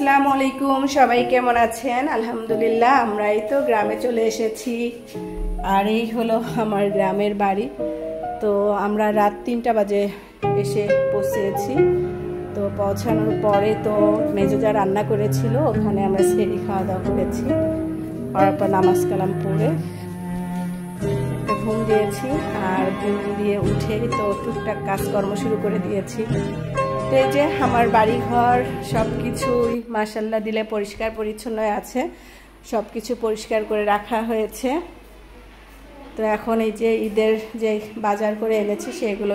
আসসালামু আলাইকুম, সবাই কেমন আছেন? আলহামদুলিল্লাহ, আমরা এই তো গ্রামে চলে এসেছি। আর এই হলো আমার গ্রামের বাড়ি। তো আমরা রাত 3টা বাজে এসে পৌঁছেছি। তো পৌঁছানোর পরে তো মেজো যা রান্না করেছিল ওখানে আমরা সেরি খাওয়া দাওয়া করেছি। করার পর নামাজ কালাম পড়ে একটা ঘুম দিয়েছি। আর ঘুম দিয়ে উঠে তো টুকটাক কাজকর্ম শুরু করে দিয়েছি। তো এই যে আমার বাড়িঘর সব কিছুই মাশাআল্লাহ দিলে পরিষ্কার পরিচ্ছন্ন আছে, সব কিছু পরিষ্কার করে রাখা হয়েছে। তো এখন এই যে ঈদের যে বাজার করে এনেছি সেগুলো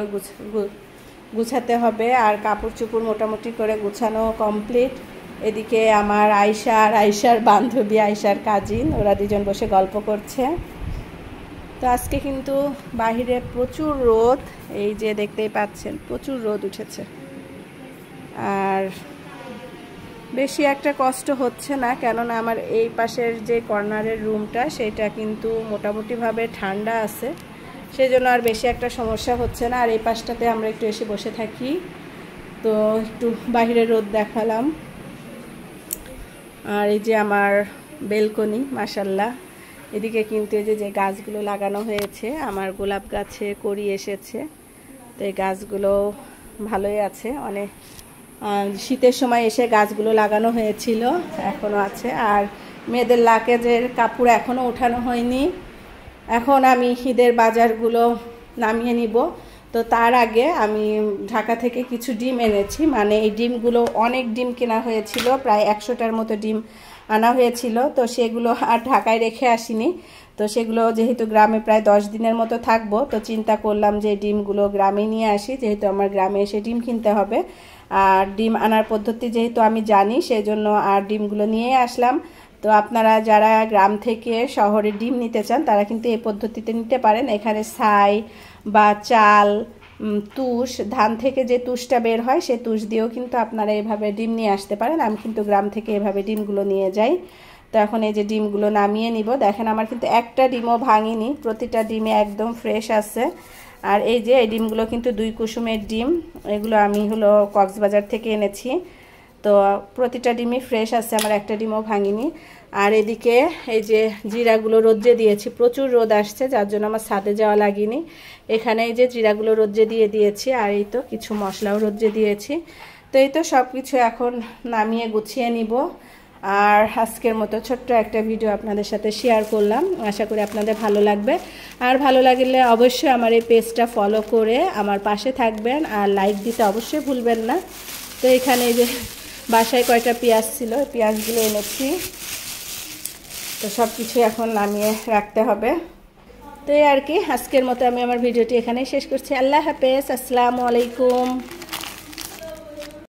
গুছাতে হবে। আর কাপড় চোপড় মোটামুটি করে গুছানো কমপ্লিট। এদিকে আমার আয়শা আর আয়শার বান্ধবী, আয়শার কাজিন, ওরা দুজন বসে গল্প করছে। তো আজকে কিন্তু বাহিরে প্রচুর রোদ, এই যে দেখতেই পাচ্ছেন প্রচুর রোদ উঠেছে। আর বেশি একটা কষ্ট হচ্ছে না, কেননা আমার এই পাশের যে কর্নারের রুমটা সেটা কিন্তু মোটামুটিভাবে ঠান্ডা আছে, সেই জন্য আর বেশি একটা সমস্যা হচ্ছে না। আর এই পাশটাতে আমরা একটু এসে বসে থাকি। তো একটু বাহিরের রোদ দেখালাম। আর এই যে আমার বেলকনি, মাশাআল্লাহ এদিকে কিন্তু এই যে গাছগুলো লাগানো হয়েছে, আমার গোলাপ গাছে কড়ি এসেছে। তো এই গাছগুলো ভালোই আছে। অনেক শীতের সময় এসে গাছগুলো লাগানো হয়েছিল, এখনও আছে। আর মেয়েদের লাগেজের কাপড় এখনও ওঠানো হয়নি। এখন আমি ঈদের বাজারগুলো নামিয়ে নিব। তো তার আগে আমি ঢাকা থেকে কিছু ডিম এনেছি, মানে এই ডিমগুলো অনেক ডিম কেনা হয়েছিল, প্রায় 100টার মতো ডিম আনা হয়েছিল। তো সেগুলো আর ঢাকায় রেখে আসিনি। তো সেগুলো যেহেতু গ্রামে প্রায় 10 দিনের মতো থাকবো, তো চিন্তা করলাম যে ডিমগুলো গ্রামে নিয়ে আসি, যেহেতু আমার গ্রামে এসে ডিম কিনতে হবে। আর ডিম আনার পদ্ধতি যেহেতু আমি জানি, সেজন্য আর ডিমগুলো নিয়ে আসলাম। তো আপনারা যারা গ্রাম থেকে শহরে ডিম নিতে চান তারা কিন্তু এই পদ্ধতিতে নিতে পারেন। এখানে ছাই বা চাল, তুষ, ধান থেকে যে তুষটা বের হয় সেই তুষ দিয়েও কিন্তু আপনারা এভাবে ডিম নিয়ে আসতে পারেন। আমি কিন্তু গ্রাম থেকে এভাবে ডিমগুলো নিয়ে যাই। তো এখন এই যে ডিমগুলো নামিয়ে নিব। দেখেন আমার কিন্তু একটা ডিমও ভাঙিনি, প্রতিটা ডিমে একদম ফ্রেশ আছে। আর এই যে এই ডিমগুলো কিন্তু 2 কুসুমের ডিম, এগুলো আমি হলো কক্সবাজার থেকে এনেছি। তো প্রতিটা ডিমই ফ্রেশ আছে, আমার একটা ডিমও ভাঙিনি। আর এদিকে এই যে জিরাগুলো রোদ্রে দিয়েছি, প্রচুর রোদ আসছে যার জন্য আমার ছাদে যাওয়া লাগেনি। এখানে এই যে জিরাগুলো রোদ্রে দিয়ে দিয়েছি। আর এই তো কিছু মশলাও রোদ্রে দিয়েছি। তো এই তো সব কিছু এখন নামিয়ে গুছিয়ে নিব। আর আজকের মতো ছোট্ট একটা ভিডিও আপনাদের সাথে শেয়ার করলাম, আশা করি আপনাদের ভালো লাগবে। আর ভালো লাগলে অবশ্যই আমার এই পেজটা ফলো করে আমার পাশে থাকবেন, আর লাইক দিতে অবশ্যই ভুলবেন না। তো এখানে এই যে বাসায় কয়টা পেঁয়াজ ছিল, পেঁয়াজগুলো এনেছি। তো সব কিছু এখন নামিয়ে রাখতে হবে। তো এই আর কি, আজকের মতো আমি আমার ভিডিওটি এখানেই শেষ করছি। আল্লাহ হাফেজ, আসসালামু আলাইকুম।